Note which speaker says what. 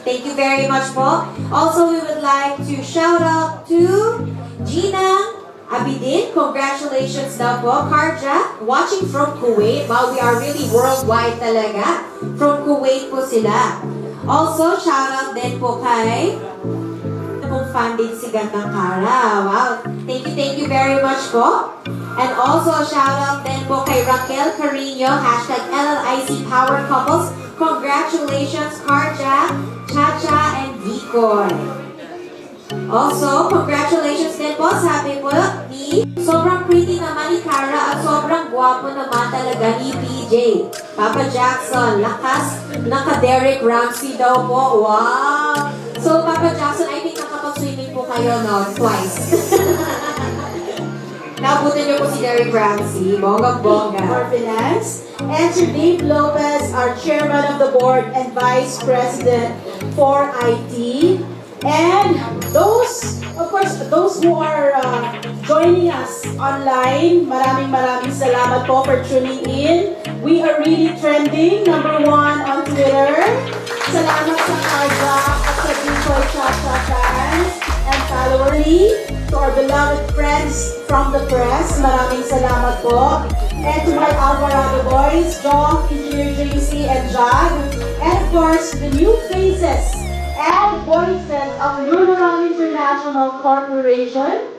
Speaker 1: Thank you very much po. Also, we would like to shout out to Gina Abidin. Congratulations daw po. Karja, watching from Kuwait. Wow, we are really worldwide talaga. From Kuwait po sila. Also, shout out din po kay kung fan din si Gandang Kara. Wow. Thank you very much po. And also, shout out din po kay Raquel Carino, hashtag LLIC Power Couples. Congratulations, Karja, Chacha, and Decoy. Also, congratulations din po, sabi po ni sobrang pretty naman ni Kara at sobrang gwapo naman talaga ni PJ. Papa Jackson, lakas naka Derek Ramsey daw po. Wow! So, Papa Jackson, I think nakapag-swimming po kayo, no? Twice. Nabutan niyo po si Derek Ramsey. Bonggang-bongga.
Speaker 2: For Finance. And Sir Dave Lopez, our Chairman of the Board and Vice President for IT. And those, of course, those who are joining us online, maraming salamat po for tuning in. We are really trending, #1 on Twitter. Salamat sa Karja at sa Decoy Chacha fans and followers. To our beloved friends from the press, maraming salamat po. And to my Alvarado boys, John, Engineer JC, and Jad. And of course, the new faces and voices of Lululemon International Corporation.